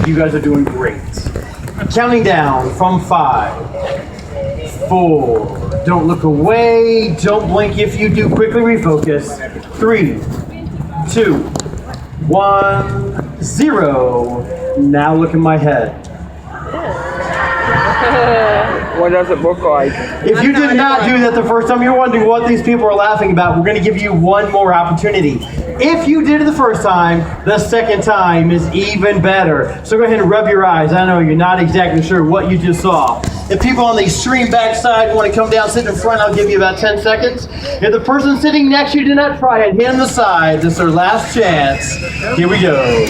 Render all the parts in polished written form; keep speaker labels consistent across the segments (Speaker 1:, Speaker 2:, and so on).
Speaker 1: You guys are doing great. Counting down from 5, 4. Don't look away. Don't blink. If you do, quickly refocus. 3, 2, 1, 0. Now look in my head.
Speaker 2: What does it look like?
Speaker 1: If you did not do that the first time, you're wondering what these people are laughing about, we're going to give you one more opportunity. If you did it the first time, the second time is even better. So go ahead and rub your eyes. I know you're not exactly sure what you just saw. If people on the extreme backside want to come down, sit in front, I'll give you about 10 seconds. If the person sitting next to you did not try it, hand the side. This is their last chance. Here we go.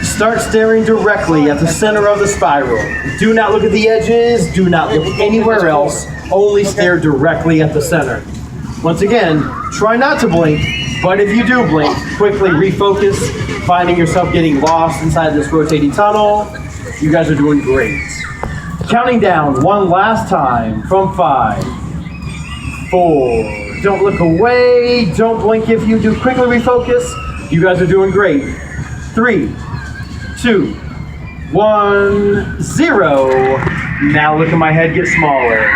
Speaker 1: Start staring directly at the center of the spiral. Do not look at the edges. Do not look anywhere else. Only stare directly at the center. Once again, try not to blink, but if you do blink, quickly refocus, finding yourself getting lost inside this rotating tunnel. You guys are doing great. Counting down one last time from 5, 4. Don't look away. Don't blink if you do. Quickly refocus. You guys are doing great. 3, 2, 1, 0. Now look at my head get smaller.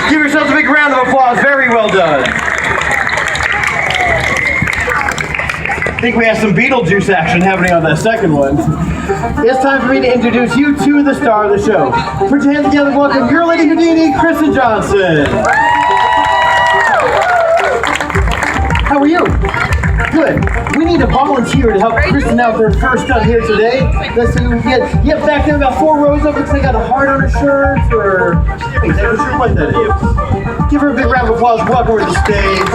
Speaker 1: Give yourselves a big round of applause. Very well done. I think we have some Beetlejuice action happening on that second one. It's time for me to introduce you to the star of the show. Put your hands together and welcome your Lady Houdini, Kristen Johnson. How are you? Good. We need a volunteer to help Kristen out with her first stunt here today. Let's see who we get. Yep, back there about 4 rows up. Looks like got a heart on her shirt, or I'm not exactly sure what that is. Give her a big round of applause. Welcome her to the stage.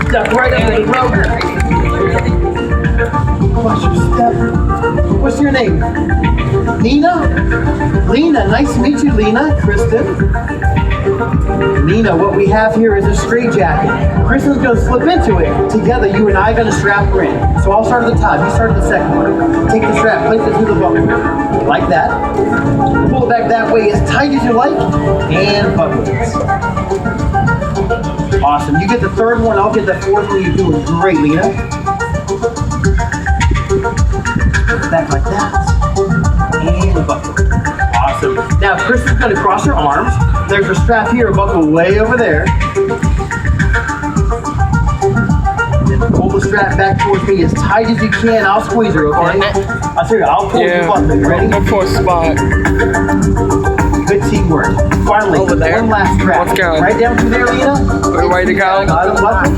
Speaker 1: Step right under the road. Watch your step. What's your name? Nina? Lena. Nice to meet you, Lena. Kristen. Nina, what we have here is a straitjacket. Kristen's going to slip into it. Together, you and I are going to strap her in. So I'll start at the top. You start at the second one. Take the strap, place it through the buckle. Like that. Pull it back that way as tight as you like. And buckle it. Awesome. You get the third one. I'll get the fourth one. You're doing great, Lena. Back like that. And buckle. Awesome. Now, Kristen's going to cross her arms. There's a strap here, a buckle way over there. Then pull the strap back towards me as tight as you can. I'll squeeze her, okay? I'll tell you, I'll pull you button. You ready?
Speaker 2: Look for a spot.
Speaker 1: Good teamwork. Finally,
Speaker 2: over there.
Speaker 1: One last strap.
Speaker 2: Let's go.
Speaker 1: Right down through there, Lena.
Speaker 2: Way to go.
Speaker 1: Got a button.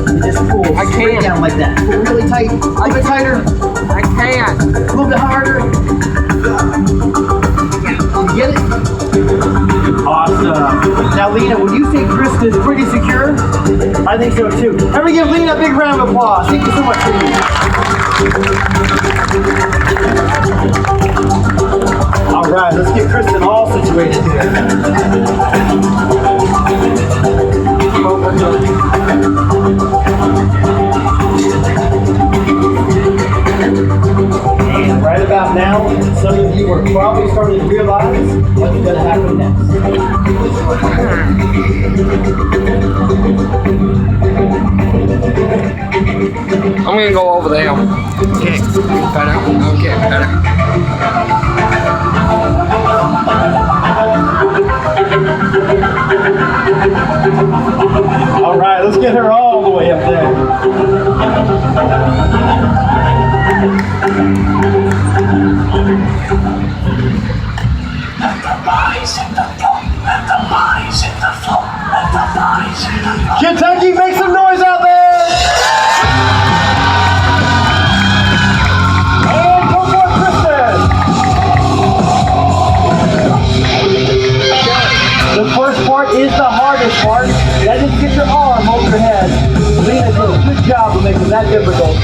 Speaker 1: And just pull straight down like that. Pull really tight. A little bit tighter.
Speaker 2: I can't.
Speaker 1: A little bit harder. You get it? Awesome. Now, Lena, would you say Kristen is pretty secure? I think so, too. Everybody give Lena a big round of applause. Thank you so much, Lena. All right, let's get Kristen all situated here. And right about now, some of you are probably starting to realize what's going to happen next.
Speaker 2: I'm going to go over there. Okay, better. Okay, better.
Speaker 1: All right, let's get her all the way up there.
Speaker 3: Let the bodies hit the floor. Let the bodies hit the floor. Let the bodies hit the floor.
Speaker 1: Kentucky, make some noise out there! And go for it, Kristen! The first part is the hardest part. That is to get your arm over your head. Lena did a good job of making that difficult.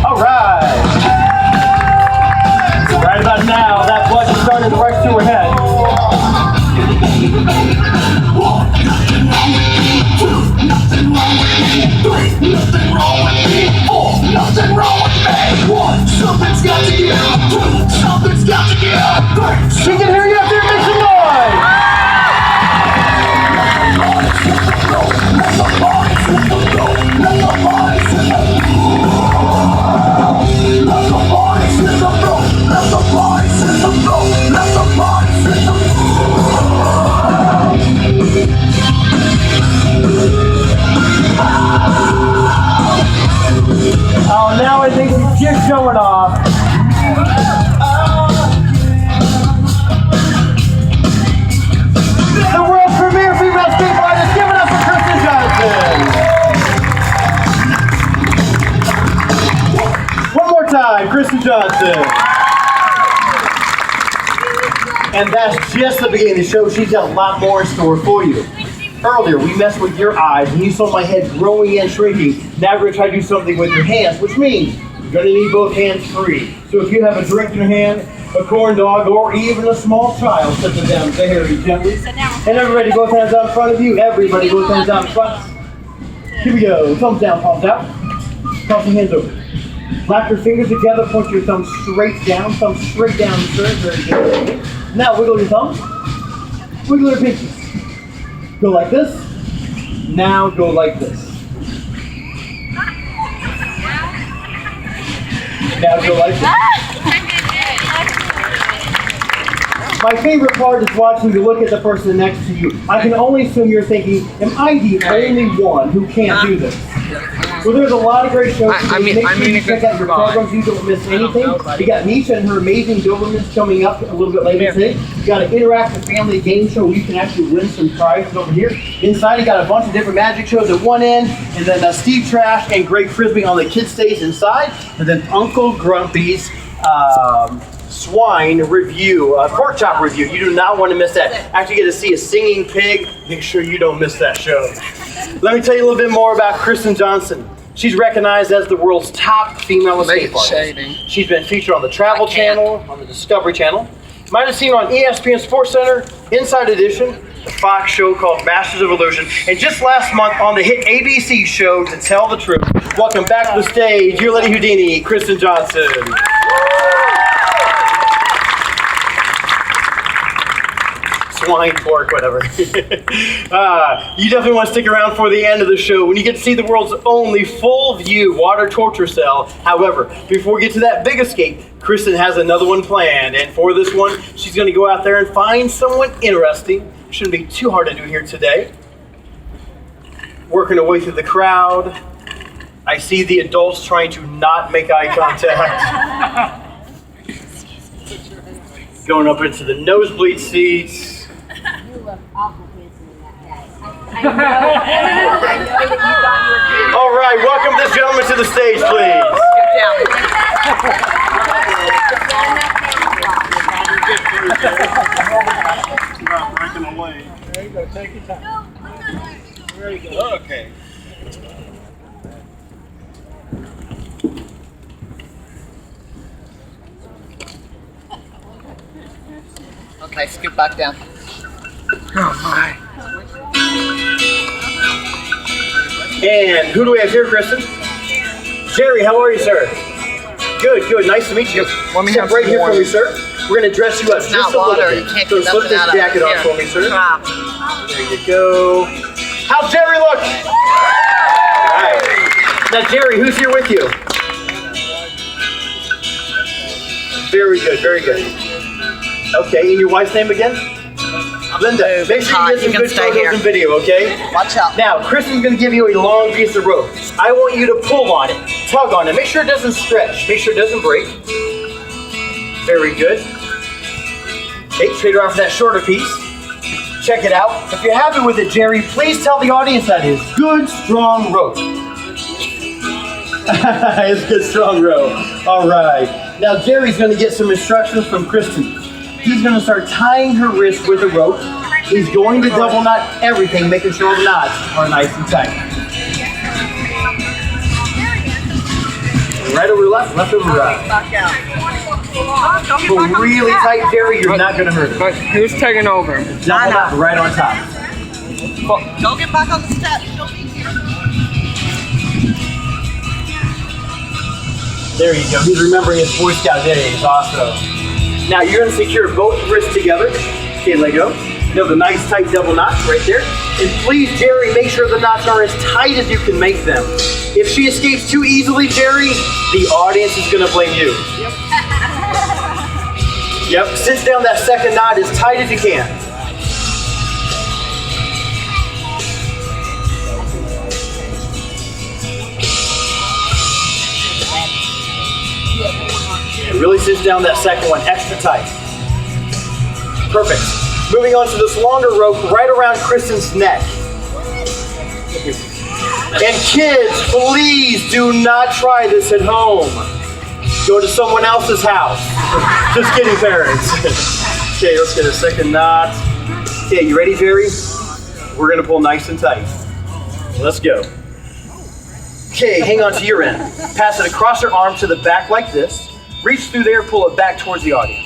Speaker 1: All right. Right about now, that blood is starting to rush to her head.
Speaker 3: Nothing wrong with me. 4, nothing wrong with me. 1, Something's got to give. Something's got to give.
Speaker 1: She can hear you out there, make some noise! Oh, now I think she's just showing off. The world's premier female skateboarder is giving us a Kristen Johnson. One more time, Kristen Johnson. And that's just the beginning of the show. She's got a lot more in store for you. Earlier, we messed with your eyes, and you saw my head growing and shrinking. Now we're going to try to do something with your hands, which means you're going to need both hands free. So if you have a drink in your hand, a corn dog, or even a small child, set them down very gently. And everybody, both hands out in front of you. Everybody, both hands out in front. Here we go. Thumbs down, palms out. Cross your hands over. Lap your fingers together, point your thumb straight down, sir. Very good. Now wiggle your thumbs. Wiggle your pinkies. Go like this. Now go like this. Now go like this. My favorite part is watching you look at the person next to you. I can only assume you're thinking, am I the only one who can't do this? Well, there's a lot of great shows. Make sure you check out your programs. You don't miss anything. You got Nisha and her amazing Dobermans coming up a little bit later today. You got an interactive family game show where you can actually win some prizes over here. Inside, you got a bunch of different magic shows at one end, and then Steve Trash and Greg Frisbee on the kids stage inside, and then Uncle Grumpy's swine review, pork chop review. You do not want to miss that. After you get to see a singing pig, make sure you don't miss that show. Let me tell you a little bit more about Kristen Johnson. She's recognized as the world's top female skateboarder. She's been featured on the Travel Channel, on the Discovery Channel. You might have seen her on ESPN Sports Center, Inside Edition, the Fox show called Masters of Illusion, and just last month on the hit ABC show To Tell the Truth. Welcome back to the stage, your Lady Houdini, Kristen Johnson. Swine, pork, whatever. You definitely want to stick around for the end of the show when you get to see the world's only full-view water torture cell. However, before we get to that big escape, Kristen has another one planned, and for this one, she's going to go out there and find someone interesting. Shouldn't be too hard to do here today. Working her way through the crowd. I see the adults trying to not make eye contact. Going up into the nosebleed seats. All right, welcome this gentleman to the stage, please.
Speaker 4: Breaking away. There you go, take your time. There you go. Okay.
Speaker 2: Okay, scoot back down. Oh my.
Speaker 1: And who do we have here, Kristen? Jerry, how are you, sir? Good, good. Nice to meet you. Step right here for me, sir. We're going to dress you up just a little bit. So slip this jacket on for me, sir. There you go. How's Jerry look? All right. Now, Jerry, who's here with you? Very good, very good. Okay, and your wife's name again? Linda. Make sure you get some good photos and video, okay?
Speaker 2: Watch out.
Speaker 1: Now, Kristen's going to give you a long piece of rope. I want you to pull on it, tug on it. Make sure it doesn't stretch. Make sure it doesn't break. Very good. Okay, trade her off for that shorter piece. Check it out. If you're happy with it, Jerry, please tell the audience that is good, strong rope. It's good, strong rope. All right. Now, Jerry's going to get some instructions from Kristen. He's going to start tying her wrist with a rope. He's going to double knot everything, making sure the knots are nice and tight. Right over left, left over right. But really tight, Jerry, you're not going to hurt it.
Speaker 2: But who's taking over?
Speaker 1: Double knot right on top.
Speaker 5: Don't get back on the steps. She'll be here.
Speaker 1: There you go. He's remembering his Boy Scout days. Awesome. Now you're going to secure both wrists together. Okay, let go. You have the nice tight double knots right there. And please, Jerry, make sure the knots are as tight as you can make them. If she escapes too easily, Jerry, the audience is going to blame you. Yep. Sit down that second knot as tight as you can. It really sits down that second one extra tight. Perfect. Moving on to this longer rope right around Kristen's neck. And kids, please do not try this at home. Go to someone else's house. Just kidding, parents. Okay, let's get a second knot. Okay, you ready, Jerry? We're gonna pull nice and tight. Let's go. Okay, hang on to your end. Pass it across your arm to the back like this. Reach through there, pull it back towards the audience.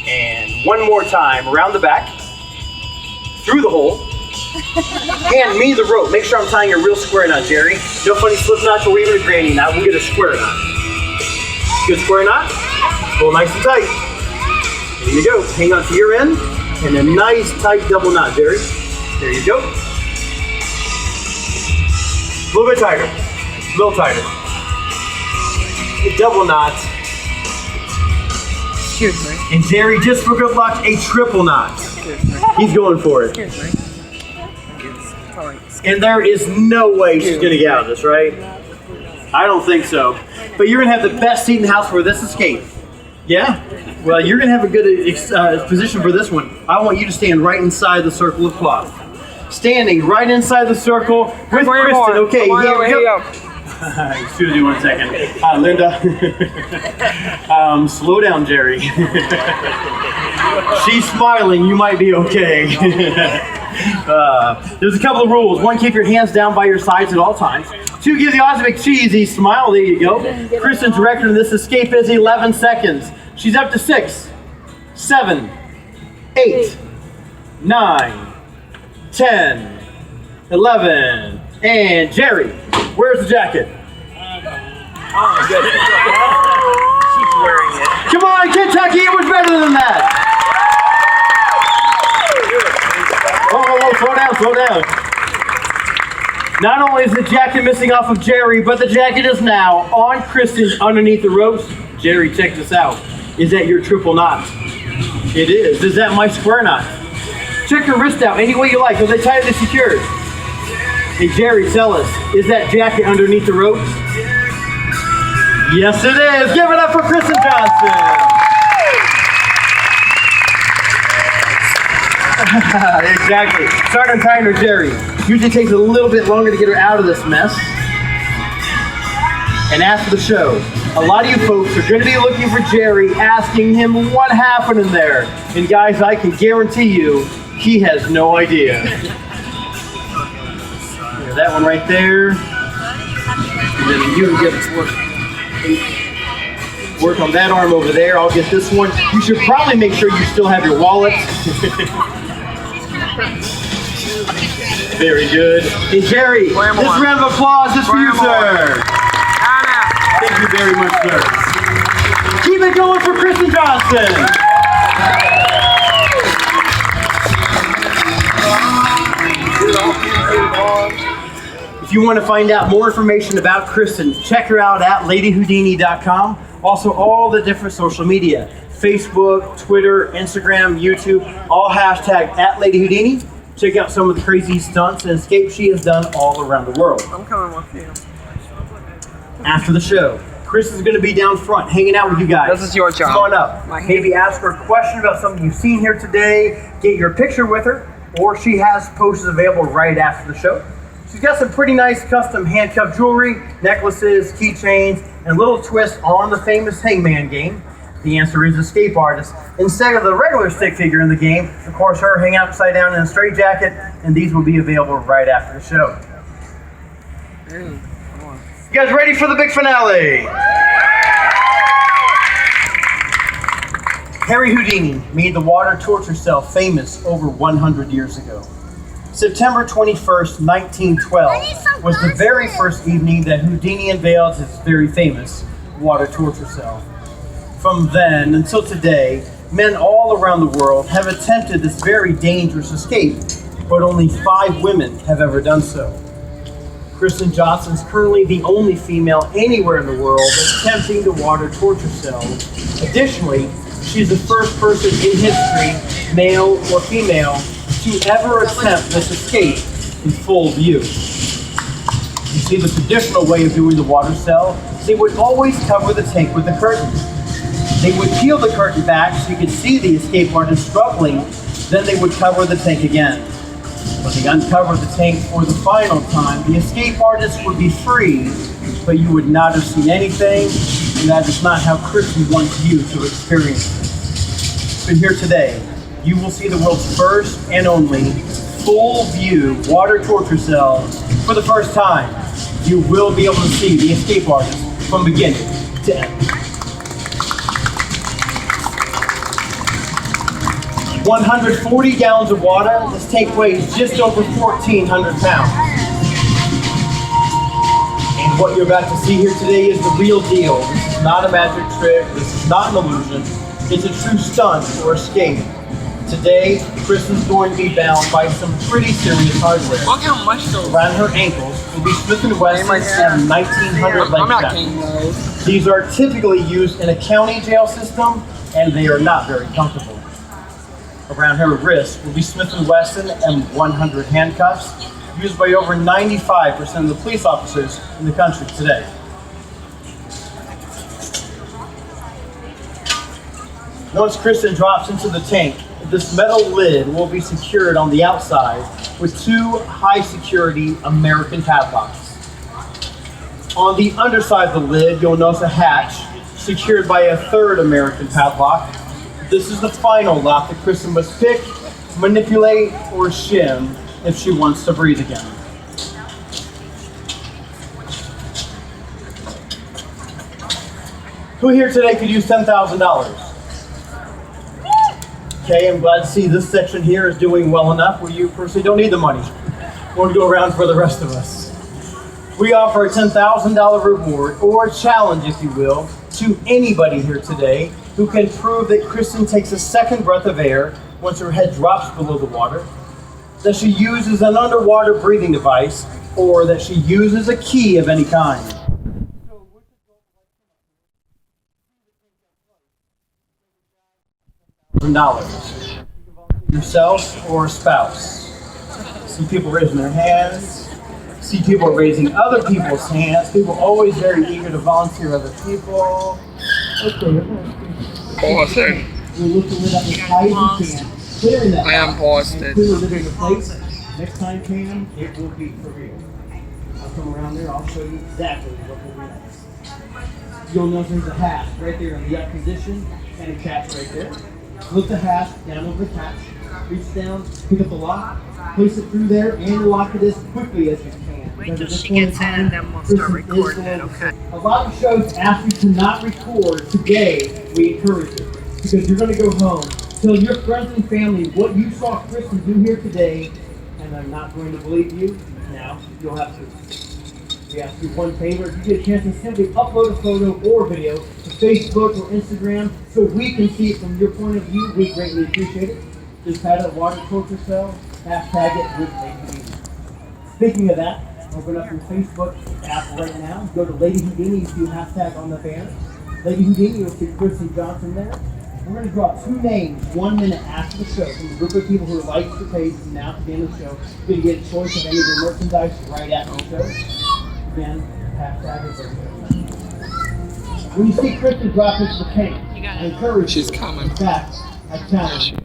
Speaker 1: And one more time, around the back, through the hole. Hand me the rope. Make sure I'm tying a real square knot, Jerry. No funny slip knots or even a granny knot. We'll get a square knot. Good square knot. Pull nice and tight. There you go. Hang on to your end. And a nice tight double knot, Jerry. There you go. A little bit tighter. A little tighter. A double knot.
Speaker 2: Excuse me.
Speaker 1: And Jerry, just for good luck, a triple knot. He's going for it.
Speaker 2: Excuse me.
Speaker 1: And there is no way she's going to get out of this, right? I don't think so. But you're going to have the best seat in the house for this escape. Yeah? Well, you're going to have a good position for this one. I want you to stand right inside the circle of cloth. Standing right inside the circle with Kristen. Okay, here we go. Excuse me 1 second. Linda. Slow down, Jerry. She's smiling. You might be okay. There's a couple of rules. 1, keep your hands down by your sides at all times. 2, give the odds a cheesy smile. There you go. Kristen's record in this escape is 11 seconds. She's up to 6, 7, 8, 9, 10, 11, and Jerry, where's the jacket?
Speaker 2: Oh, good. She's wearing it.
Speaker 1: Come on, Kentucky, it was better than that. Whoa, slow down. Not only is the jacket missing off of Jerry, but the jacket is now on Kristen underneath the ropes. Jerry, check this out. Is that your triple knot? It is. Is that my square knot? Check your wrist out any way you like. Are they tightly secured? Hey, Jerry, tell us, is that jacket underneath the ropes? Yes, it is. Give it up for Kristen Johnson. Exactly. Start untying her, Jerry. Usually takes a little bit longer to get her out of this mess. And after the show, a lot of you folks are going to be looking for Jerry, asking him what happened in there. And guys, I can guarantee you, he has no idea. Yeah, that one right there. And then you can work on that arm over there. I'll get this one. You should probably make sure you still have your wallet. Very good. And Jerry, this round of applause is for you, sir. Thank you very much, sir. Keep it going for Kristen Johnson. If you want to find out more information about Kristen, check her out at ladyhoudini.com. Also, all the different social media. Facebook, Twitter, Instagram, YouTube, all hashtag at Lady Houdini. Check out some of the crazy stunts and escapes she has done all around the world.
Speaker 2: I'm coming with you.
Speaker 1: After the show, Chris is going to be down front, hanging out with you guys.
Speaker 2: This is your job.
Speaker 1: Come on up. Maybe ask her a question about something you've seen here today. Get your picture with her, or she has posters available right after the show. She's got some pretty nice custom handcuff jewelry, necklaces, keychains, and little twists on the famous Hangman game. The answer is escape artist. Instead of the regular stick figure in the game, of course, her hanging upside down in a straight jacket, and these will be available right after the show. You guys ready for the big finale? Harry Houdini made the water torture cell famous over 100 years ago. September 21st, 1912 was the very first evening that Houdini unveiled his very famous water torture cell. From then until today, men all around the world have attempted this very dangerous escape, but only 5 women have ever done so. Kristen Johnson is currently the only female anywhere in the world attempting the water torture cell. Additionally, she's the first person in history, male or female, to ever attempt this escape in full view. You see, the traditional way of doing the water cell, they would always cover the tank with a curtain. They would peel the curtain back so you could see the escape artist struggling, then they would cover the tank again. When they uncovered the tank for the final time, the escape artist would be free, but you would not have seen anything, and that is not how Kristen wants you to experience it. But here today, you will see the world's first and only full view water torture cell for the first time. You will be able to see the escape artist from beginning to end. 140 gallons of water. This tank weighs just over 1,400 pounds. And what you're about to see here today is the real deal. This is not a magic trick. This is not an illusion. It's a true stunt or escape. Today, Kristen's going to be bound by some pretty serious hardware.
Speaker 2: Look how much those.
Speaker 1: Around her ankles will be Smith & Wesson and 1900
Speaker 2: I'm not
Speaker 1: length
Speaker 2: king
Speaker 1: straps.
Speaker 2: though.
Speaker 1: These are typically used in a county jail system, and they are not very comfortable. Around her wrist will be Smith & Wesson M100 handcuffs, used by over 95% of the police officers in the country today. Once Kristen drops into the tank, this metal lid will be secured on the outside with 2 high-security American padlocks. On the underside of the lid, you'll notice a hatch secured by a 3rd American padlock. This is the final lock that Kristen must pick, manipulate, or shim if she wants to breathe again. Who here today could use $10,000? Okay, I'm glad to see this section here is doing well enough where you personally don't need the money. Won't go around for the rest of us. We offer a $10,000 reward, or challenge if you will, to anybody here today who can prove that Kristen takes a second breath of air once her head drops below the water, that she uses an underwater breathing device, or that she uses a key of any kind. $1,000. Yourself or a spouse. See people raising their hands. See people raising other people's hands. People are always very eager to volunteer other people. Okay.
Speaker 2: Boston.
Speaker 1: We'll lift the lid up as high as you can. Clear in that.
Speaker 2: I am Boston.
Speaker 1: Clear the lid into place. Next time, Cam, it will be for real. I'll come around there. I'll show you exactly what will be next. You'll notice there's a hasp right there in the up position and a catch right there. Lift the hasp down over the catch. Reach down, pick up the lock, place it through there, and lock it as quickly as you can.
Speaker 5: Wait till she gets in and then we'll start recording it, okay?
Speaker 1: A lot of shows ask you to not record. Today, we encourage it. Because you're going to go home, tell your friends and family what you saw Kristen do here today, and I'm not going to believe you. Now, you'll have to. We ask you one favor. If you get a chance to simply upload a photo or video to Facebook or Instagram so we can see it from your point of view, we greatly appreciate it. Just had a water torture cell, hashtag it with Lady Houdini. Speaking of that, open up your Facebook app right now. Go to Lady Houdini, you see the hashtag on the banner. Lady Houdini, you'll see Kristen Johnson there. We're going to draw 2 names 1 minute after the show from a group of people who like the page from now to the end of the show. You're going to get a choice of any of their merchandise right after the show. Again, hashtag is right. When you see Kristen drop into the tank, I encourage you.
Speaker 2: She's coming.
Speaker 1: In fact, I challenge you.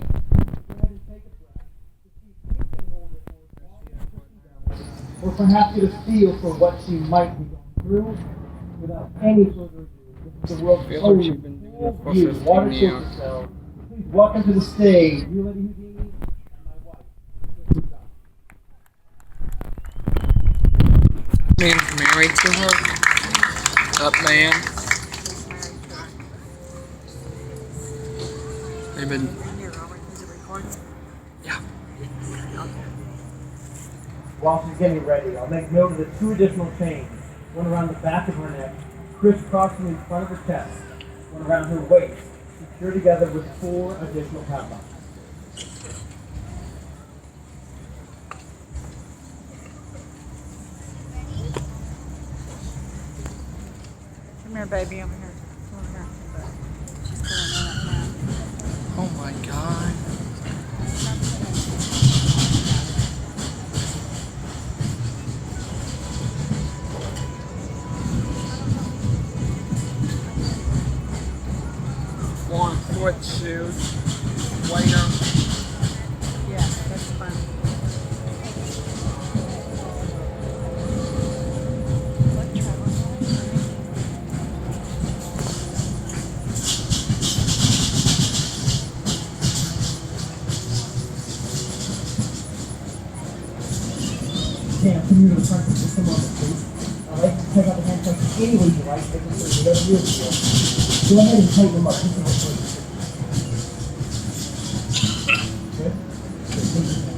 Speaker 1: Or perhaps get a feel for what she might be going through without any further ado. This is the world's only full view water torture cell. Please welcome to the stage, you Lady Houdini and my wife, Kristen Johnson.
Speaker 2: Man's married to her. That man. They've been. Yeah.
Speaker 1: While she's getting ready, I'll make note of the 2 additional chains. One around the back of her neck, crisscrossing in front of her chest. One around her waist, secured together with 4 additional padlocks.
Speaker 5: Come here, baby, over here. Over here. She's pulling on it now.
Speaker 2: Oh my god. One foot shoes, whiter.
Speaker 5: Yeah, that's fun. What travel?
Speaker 1: Yeah, come here to the front for just a moment, please. I'd like to check out the handcuffs any way you like. They can serve whatever you feel. Go ahead and tighten them up just a bit, please. Good? Good, take your time.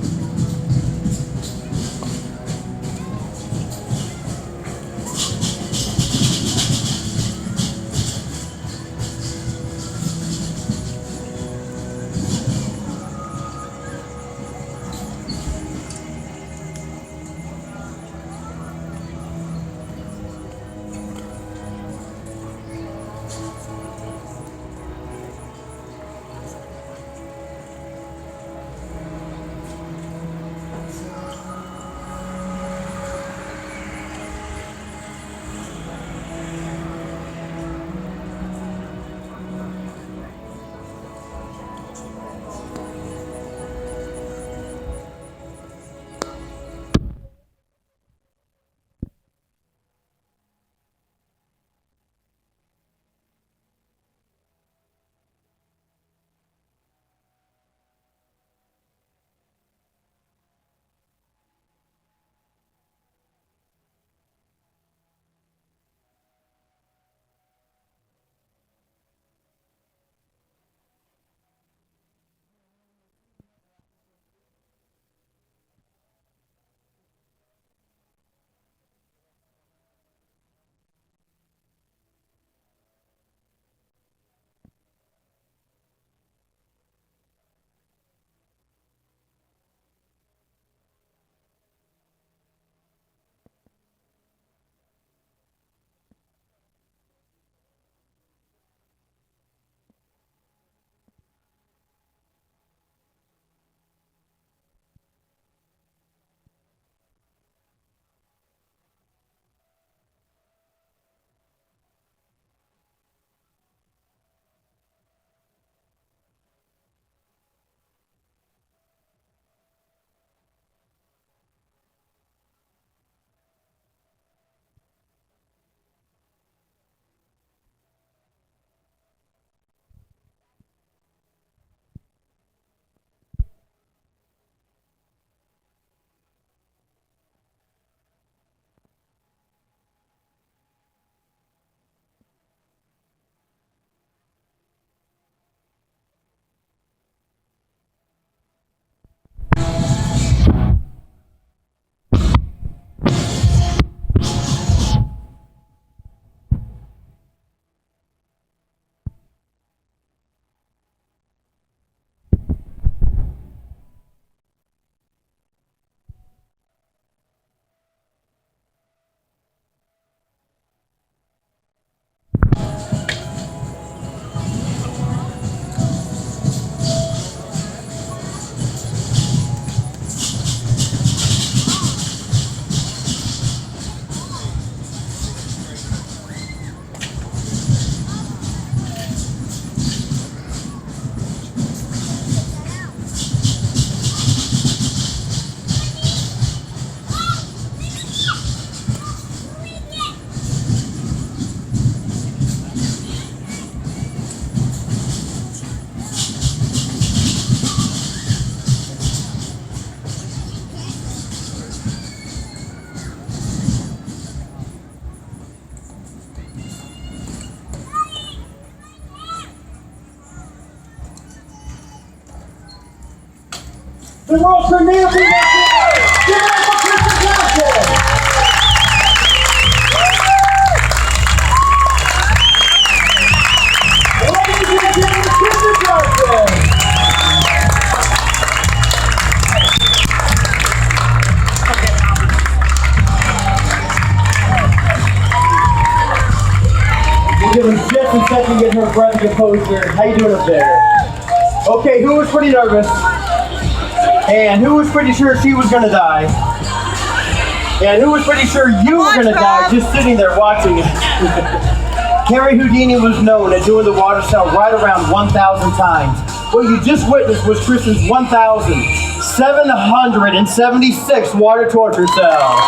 Speaker 1: The world's premiere! Give it up for Christian! give him just a second to get her breath and composure. How you doing up there? Okay, who was pretty nervous? And who was pretty sure she was gonna die? And who was pretty sure you were gonna die just sitting there watching it? Carrie Houdini was known at doing the water cell right around 1,000 times. What you just witnessed was Kristen's 1,776 water torture cells.